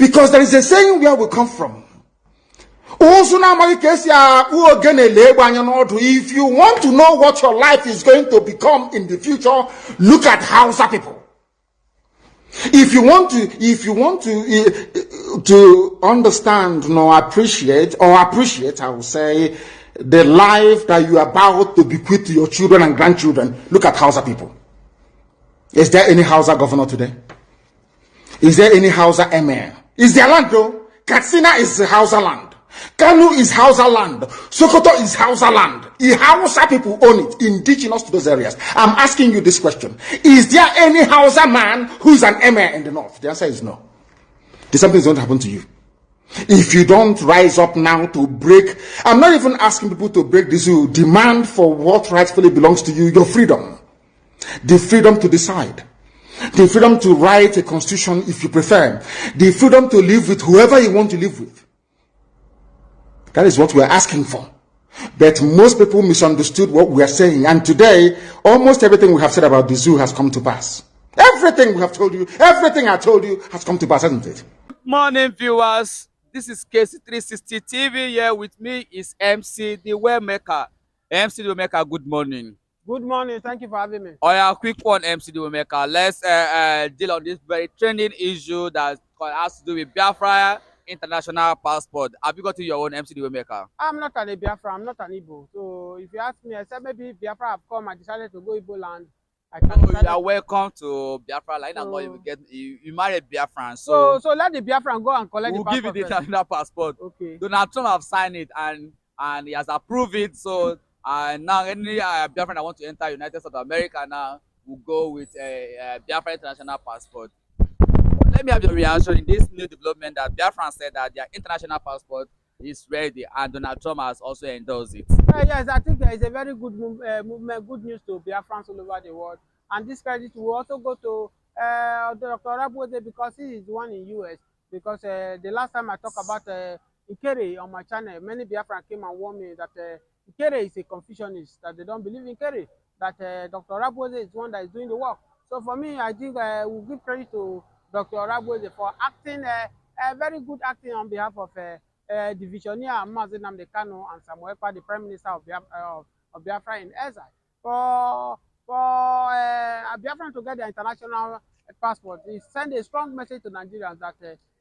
Because there is a saying where we come from. If you want to know what your life is going to become in the future, look at Hausa people. If you want to understand appreciate, I will say, the life that you are about to bequeath to your children and grandchildren, look at Hausa people. Is there any Hausa governor today? Is there any Hausa emir? Is there land though? Katsina is Hausa land. Kanu is Hausa land. Sokoto is Hausa land. The Hausa people own it, indigenous to those areas. I'm asking you this question. Is there any Hausa man who's an emir in the north? The answer is no. Something's going to happen to you. If you don't rise up now to break, I'm not even asking people to break this, you demand for what rightfully belongs to you, your freedom. The freedom to decide. The freedom to write a constitution if you prefer. The freedom to live with whoever you want to live with. That is what we are asking for. But most people misunderstood what we are saying. And today, almost everything we have said about the zoo has come to pass. Everything we have told you, everything I told you has come to pass, hasn't it? Good morning, viewers. This is KC360 TV. Here with me is MC the Waymaker. MC the Waymaker, good morning. Good morning. Thank you for having me. Oh yeah, quick one, MC the Waymaker. Let's deal on this very trending issue that has to do with Biafra international passport. Have you got your own MC the Waymaker? I'm not an Biafra. I'm not an Igbo. So if you ask me, I said maybe Biafra have come and decided to go Igbo land. You are welcome to Biafra. Like so, you marry a Biafran. So let the Biafran go and collect the passport. We'll give you the international passport. Okay. Donald Trump have signed it and he has approved it. So now any Biafran that want to enter United States of America now will go with a Biafra international passport. Let me have your reaction in this new development that Biafran said that their international passport is ready and Donald Trump has also endorsed it. Yes, I think it's a very good movement, good news to Biafrans all over the world. And this credit will also go to Dr. Rabode because he is the one in US. Because the last time I talked about Ikere on my channel, many Biafran came and warned me that Ikere is a Confucianist, that they don't believe in Ikere, that Dr. Rabode is the one that is doing the work. So for me, I think we'll give credit to Dr. Rabode for acting, very good acting on behalf of the visionaire Nnamdi Kanu and Samuel Ekpa, the Prime Minister of Biafra in exile. For Biafra to get their international passport, it send a strong message to Nigerians that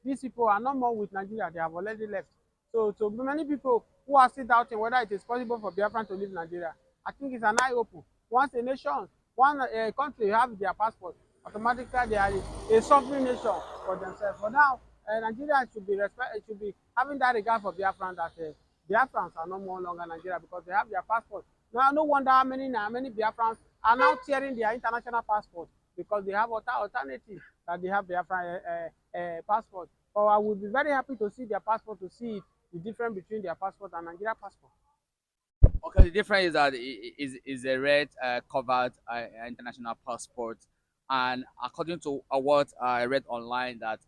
these people are no more with Nigeria, they have already left. So to many people who are still doubting whether it is possible for Biafra to leave Nigeria, I think it's an eye-opener. Once a nation, a country have their passport, automatically they are a sovereign nation for themselves. For now, Nigeria should be having that regard for Biafran that Biafrans are no more longer Nigeria because they have their passport. Now, no wonder how many Biafrans are now tearing their international passport because they have alternative that they have Biafran passport. So I would be very happy to see their passport, to see the difference between their passport and Nigeria passport. Okay, the difference is that it is a red covered international passport. And according to what I read online, that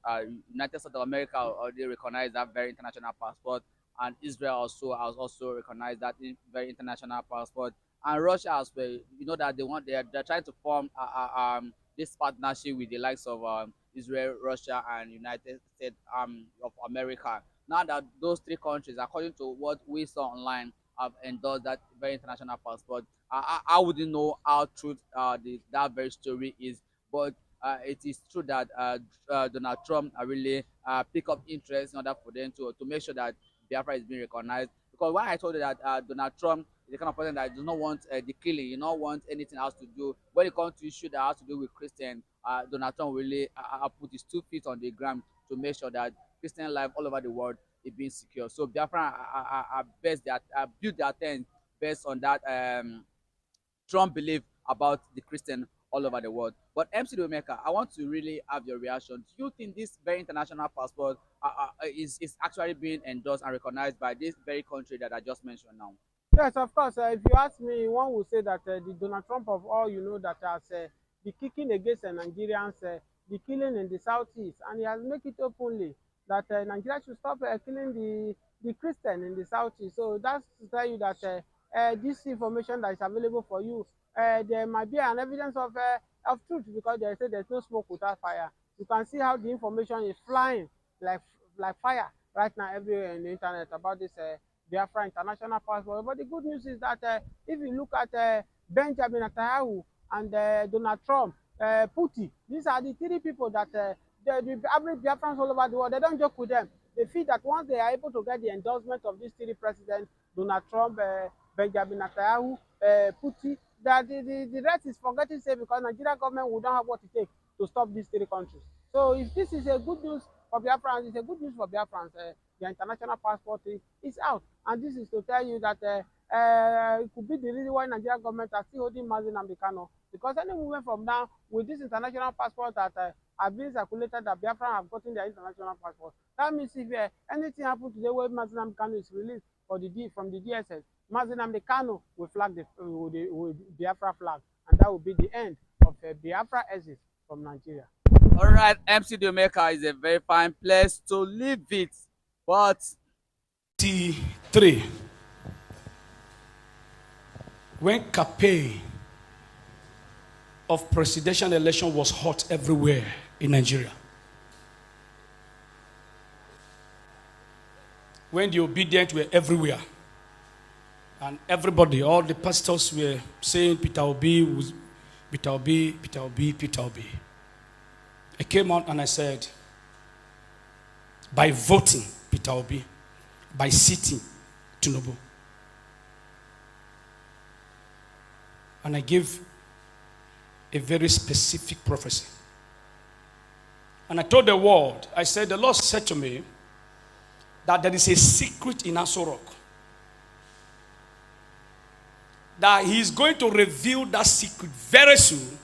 United States of America already recognized that very international passport, and Israel also has also recognized that very international passport, and Russia as well. You know that they're trying to form this partnership with the likes of Israel, Russia, and United States of America. Now that those three countries, according to what we saw online, have endorsed that very international passport, I wouldn't know how true that very story is. But it is true that Donald Trump really pick up interest in order for them to make sure that Biafra is being recognized. Because why I told you that Donald Trump is the kind of person that does not want the killing, you don't want anything else to do. When it comes to issue that has to do with Christian, Donald Trump really put his 2 feet on the ground to make sure that Christian life all over the world is being secure. So Biafra build their tent based on that Trump belief about the Christian all over the world. But MC the Waymaker, I want to really have your reaction. Do you think this very international passport is actually being endorsed and recognized by this very country that I just mentioned now? Yes, of course. If you ask me, one would say that the Donald Trump of all that has the kicking against Nigerians, the killing in the southeast, and he has made it openly that Nigeria should stop killing the Christian in the southeast. So that's to tell you that this information that is available for you, there might be an evidence of truth because they say there's no smoke without fire. You can see how the information is flying like fire right now everywhere in the internet about this Biafra international passport. But the good news is that if you look at Benjamin Netanyahu and Donald Trump, Putin, these are the three people that the average Biafrans all over the world, they don't joke with them. They feel that once they are able to get the endorsement of these three presidents, Donald Trump, Benjamin Netanyahu, Putin, that the rest is forgetting say because Nigerian government will not have what it takes to stop these three countries. So if this is a good news for Biafrans, it's a good news for Biafrans. The international passport is out, and this is to tell you that it could be the reason why Nigerian government are still holding Nnamdi Kanu, because any movement from now with this international passport that have been circulated that Biafra have gotten their international passport, that means if anything happens today where Nnamdi Kanu is released from the DSS, Nnamdi Kanu will flag the Biafra flag, and that will be the end of Biafra exit from Nigeria. All right, MC Jamaica is a very fine place to leave it, but 3 when campaign of presidential election was hot everywhere in Nigeria, when the obedient were everywhere, and everybody, all the pastors were saying Peter Obi, Peter Obi, Peter Obi, Peter Obi. I came out and I said, by voting Peter Obi, by sitting Tinubu. And I gave a very specific prophecy. And I told the world, I said, the Lord said to me that there is a secret in Aso Rock, that he is going to reveal that secret very soon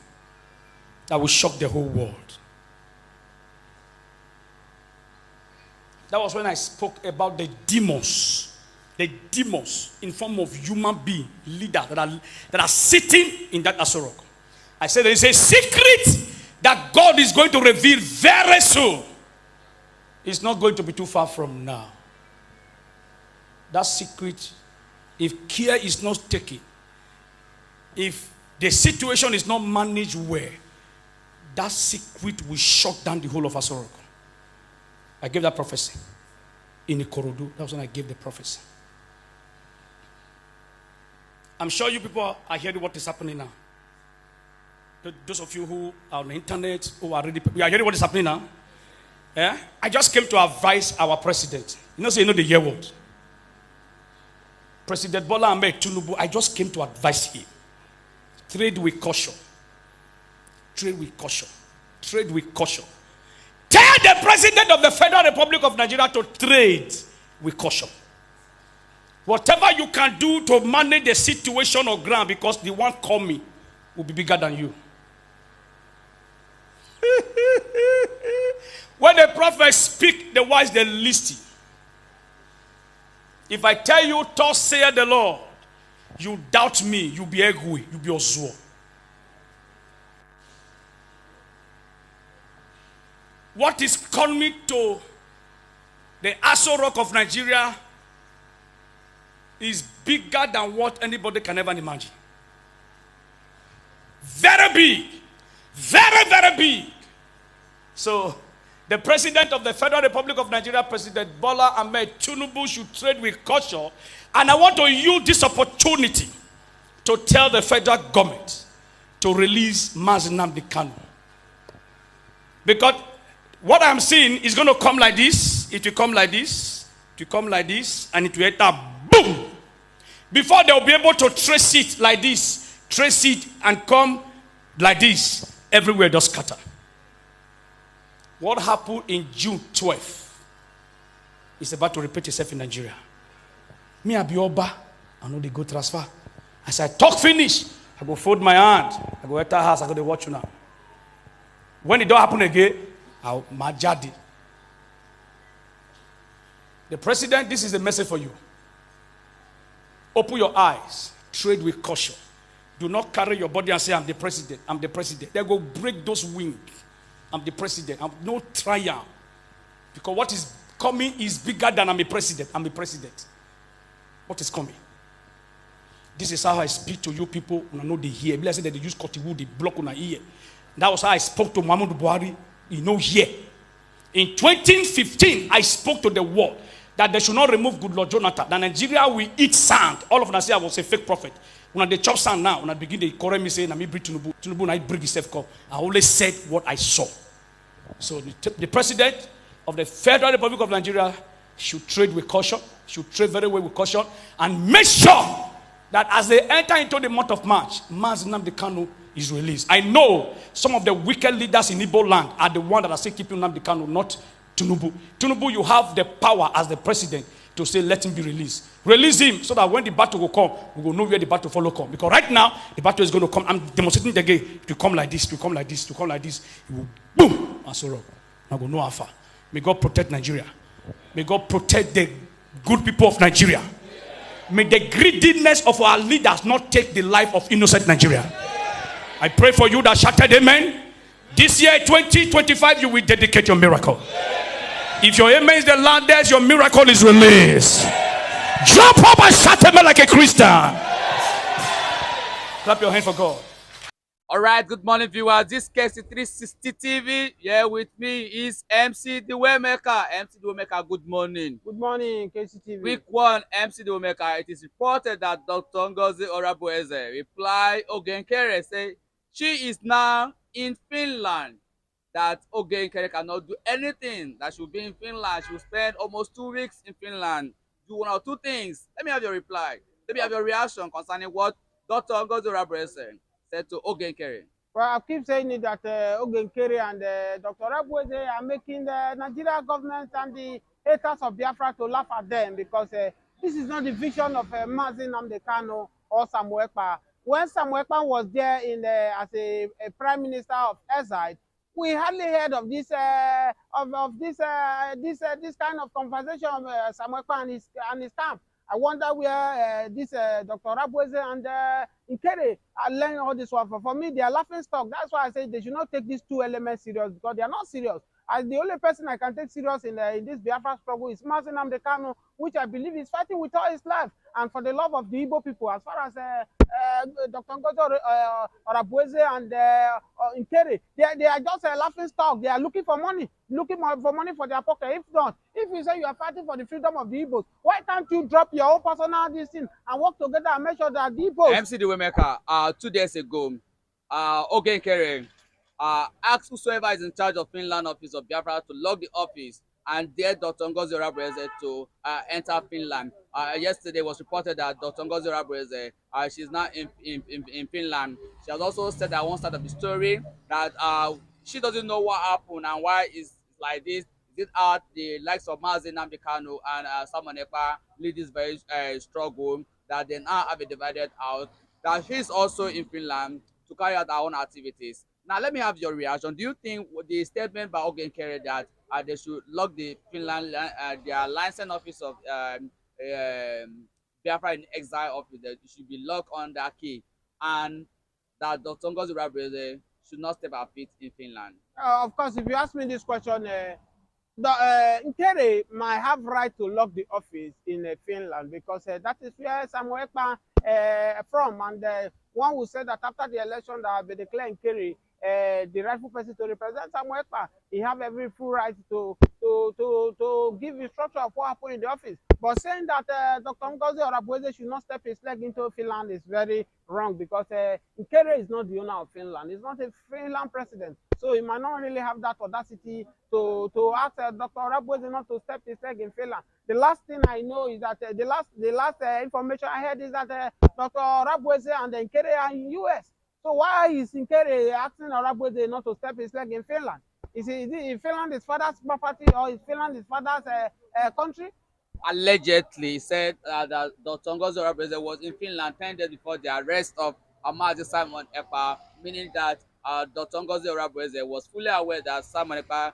that will shock the whole world. That was when I spoke about the demons in form of human being, leaders that are sitting in that Aso Rock. I said there is a secret that God is going to reveal very soon. It's not going to be too far from now. That secret, if care is not taken, if the situation is not managed well, that secret will shut down the whole of Aso Rock. I gave that prophecy in Ikorodu. That was when I gave the prophecy. I'm sure you people are hearing what is happening now. Those of you who are on the internet, who are already, you are hearing what is happening now. Yeah? I just came to advise our president. You know the year word. President Bola Ahmed Tinubu, I just came to advise him. Trade with caution. Trade with caution. Trade with caution. Tell the president of the Federal Republic of Nigeria to trade with caution. Whatever you can do to manage the situation on ground, because the one coming will be bigger than you. When the prophets speak, the wise they listen. If I tell you, thus saith the Lord, you doubt me, you be angry, you be Ozuo. What is coming to the Aso Rock of Nigeria is bigger than what anybody can ever imagine. Very big. Very, very big. So, the president of the Federal Republic of Nigeria, President Bola Ahmed Tinubu, should trade with caution. And I want to use this opportunity to tell the federal government to release Nnamdi Kanu. Because what I'm seeing is going to come like this. It will come like this. It will come like this. And it will enter, boom. Before they will be able to trace it like this. Trace it and come like this. Everywhere does scatter. What happened in June 12th is about to repeat itself in Nigeria. Me Abioba, I know they go transfer. As I talk finish, I go fold my hand. I go enter house, I go to watch you now. When it don't happen again, I'll majadi. The president, this is the message for you. Open your eyes. Trade with caution. Do not carry your body and say, I'm the president. I'm the president. They go break those wings. I'm the president. I'm no triumph. Because what is coming is bigger than I'm a president. I'm a president. What is coming? This is how I speak to you people. I know they hear. I said that they use cotton wood, they block on our ear. That was how I spoke to Muhammadu Buhari. You know, here. In 2015, I spoke to the world that they should not remove Goodluck Jonathan. That Nigeria will eat sand. All of them say I was a fake prophet. When they chop sand now, when I begin to correct me saying, "Na me bring Tinubu, Tinubu na bring himself come." I only said what I saw. So the president of the Federal Republic of Nigeria should trade with caution, should trade very well with caution, and make sure that as they enter into the month of March, Nnamdi Kanu is released. I know some of the wicked leaders in Igbo land are the ones that are still keeping Nnamdi Kanu, not Tinubu. Tinubu, you have the power as the president to say, let him be released. Release him so that when the battle will come, we will know where the battle follow come. Because right now, the battle is going to come. I'm demonstrating the game to come like this, to come like this, to come like this. It will boom, and so on. I go no alpha. May God protect Nigeria. May God protect the good people of Nigeria. May the greediness of our leaders not take the life of innocent Nigeria. I pray for you that shouted amen. This year, 2025, you will dedicate your miracle. If your amen is the loudest, your miracle is released. Jump up and shout amen like a Christian. Clap your hand for God. All right, good morning, viewers. This case is 360 TV. Here with me is MC The Waymaker. MC The Waymaker, good morning. Good morning, KCTV. Week 1, MC The Waymaker. It is reported that Dr. Ngozi Orabueze replied Ogenkere say she is now in Finland. That Ogenkere cannot do anything. That she will be in Finland. She will spend almost 2 weeks in Finland. Do 1 or 2 things. Let me have your reply. Let me have your reaction concerning what Dr. Ngozi Orabueze said to Ogenkere. Well, I keep saying it that Ogenkere and Dr. Orabueze are making the Nigeria government and the haters of Biafra to laugh at them because this is not the vision of Nnamdi Kanu or Samuel Ekpa. When Samuel Ekpa was there as a prime minister of exile, we hardly heard of this this kind of conversation of Samuel Ekpa and his camp. I wonder where this Dr. Orabueze and Nkere are learning all this one. For me, they are laughing stock. That's why I say they should not take these 2 elements serious because they are not serious. As the only person I can take serious in this Biafra struggle is Nnamdi Kanu, which I believe is fighting with all his life and for the love of the Igbo people. As far as Dr. Ngozi Orabueze and Nkere, they are just laughing stock. They are looking for money for their pocket. If not, if you say you are fighting for the freedom of the Igbos, why can't you drop your own personal thing and work together and make sure that the Igbos... MC The Waymaker, 2 days ago, Ogenkere asked whosoever is in charge of Finland office of Biafra to lock the office and dare Dr. Ngozi Orabueze to enter Finland. Yesterday was reported that Dr. Ngozi Orabueze, she's now in Finland. She has also said that one side of the story that she doesn't know what happened and why it's like this. Is it out the likes of Nnamdi Kanu and Samuel Ekpa lead this very struggle that they now have a divided out, that she's also in Finland to carry out her own activities. Now, let me have your reaction. Do you think the statement by Ogenkere that they should lock the Finland, their license office of Biafra in exile office, that it should be locked on that key, and that Dr. Ngozi Orabueze should not step her feet in Finland? Of course, if you ask me this question, Nkere might have right to lock the office in Finland because that is where Samuel Ekpa from, and one would say that after the election that they declared Nkere the rightful person to represent Samuel Ekpa, he have every full right to give instruction of what happened in the office. But saying that Dr. Ngozi Orabueze should not step his leg into Finland is very wrong because Nkere is not the owner of Finland. He's not a Finland president. So he might not really have that audacity to ask Dr. Orabueze not to step his leg in Finland. The last thing I know is that the last information I heard is that Dr. Orabueze and Nkere are in US. So why is Nkere asking Orabueze not to step his leg in Finland? Is Finland his father's property or is Finland his father's country? Allegedly said that Dr. Ngozi Orabueze was in Finland 10 days before the arrest of Amazi Simon Ekpa, meaning that Dr. Ngozi Orabueze was fully aware that Simon Ekpa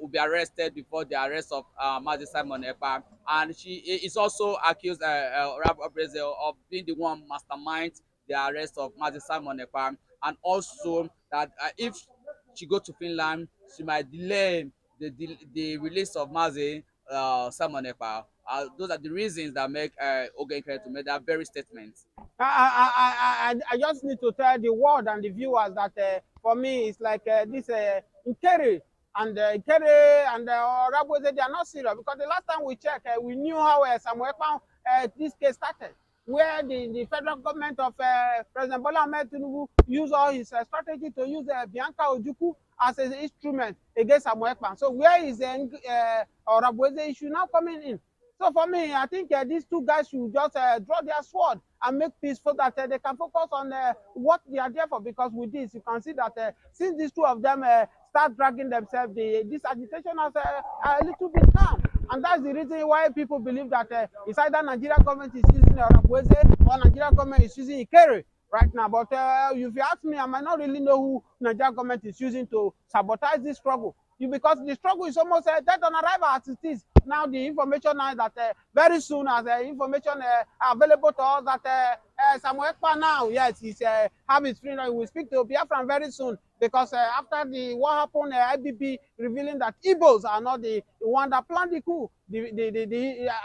would be arrested before the arrest of Amazi Simon Ekpa, and she is also accused Orabueze of being the one mastermind the arrest of Amazi Simon Ekpa, and also that if she go to Finland, she might delay the release of Amazi Simon Ekpa. Those are the reasons that make Ogenkere to make that very statement. I just need to tell the world and the viewers that for me it's like this Nkere and Kere and Rabweze, they are not serious, because the last time we checked, we knew how Samuel Ekpa, this case started, where the federal government of President Bola Ahmed Tinubu used all his strategy to use Bianca Ojukwu as an instrument against Samuel Ekpa. So where is Rabweze issue now coming in? So for me, I think these two guys should just draw their sword and make peace, so that they can focus on what they are there for. Because with this, you can see that since these two of them start dragging themselves, this agitation has a little bit calm. And that's the reason why people believe that it's either Nigeria government is using Rabweze or Nigeria government is using Ikere right now. But if you ask me, I might not really know who Nigeria government is using to sabotage this struggle. Because the struggle is almost dead on arrival as it is. Now the information now that very soon, as information available to us, that Samuel Ekpa now, yes, he's have his freedom. We will speak to Biafran very soon, because after what happened, IBB revealing that Igbos are not the one that planned the coup.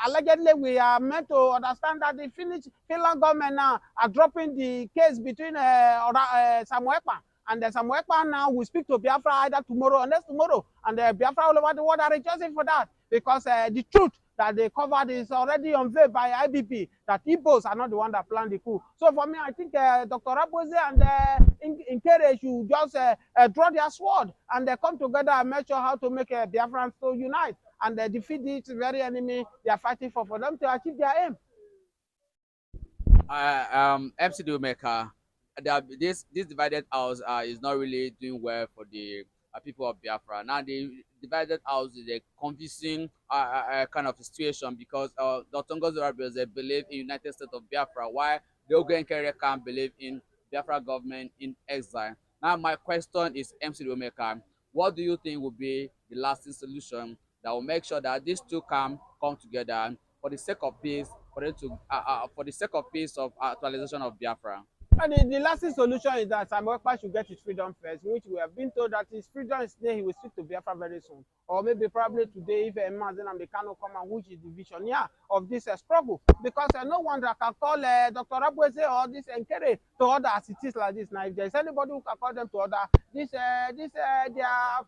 Allegedly, we are meant to understand that the Finland government now are dropping the case between Samuel Ekpa. And Samuel Ekpa now will speak to Biafra either tomorrow or next tomorrow. And Biafra all over the world are rejoicing for that, because the truth that they covered is already unveiled by IBP, that Igbos are not the one that planned the coup. So for me, I think Dr. Rabweze and Nkere should just draw their sword and come together and make sure how to make Biafrans to unite and defeat this very enemy they are fighting for them to achieve their aim. MC Maker, this divided house is not really doing well for the people of Biafra. Now the divided house is a confusing kind of situation, because Dr. Ngozi Rabweze believe in United States of Biafra, while the Ogen Kere can believe in Biafra government in exile. Now my question is, MC Maker, what do you think will be the lasting solution that will make sure that these two can come together for the sake of peace, for the sake of peace of actualization of Biafra? And the lasting solution is that Samuel Ekpa should get his freedom first, which we have been told that his freedom is there. He will speak to Biafra very soon, or maybe probably today, if Nnamdi Kanu come and which is the visionary of this struggle. Because no one that can call Dr. Rabweze or this Nkere to order as it is like this. Now, if there is anybody who can call them to order, their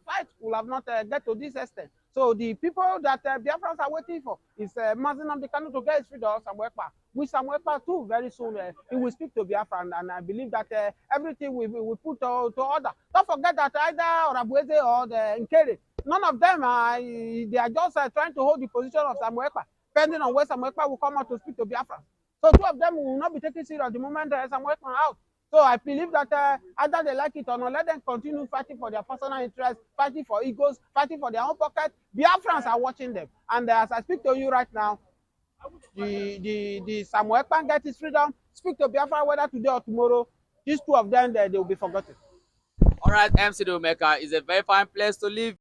fight will have not get to this extent. So the people that Biafrans are waiting for is Nnamdi Kanu to get his freedom, Samuel Ekpa. With Samuel Ekpa too, very soon he will speak to Biafra, and I believe that everything we put to order. Don't forget that either Rabweze or the Nkere, none of them they are just trying to hold the position of Samuel Ekpa, depending on where Samuel Ekpa will come out to speak to Biafra. So two of them will not be taken serious the moment Samuel Ekpa out. So I believe that either they like it or not, let them continue fighting for their personal interests, fighting for egos, fighting for their own pocket. Biafrans are watching them. And as I speak to you right now, the Samuel Ekpa get his freedom, speak to Biafra whether today or tomorrow, these two of them, they will be forgotten. All right, MC Maker is a very fine place to live.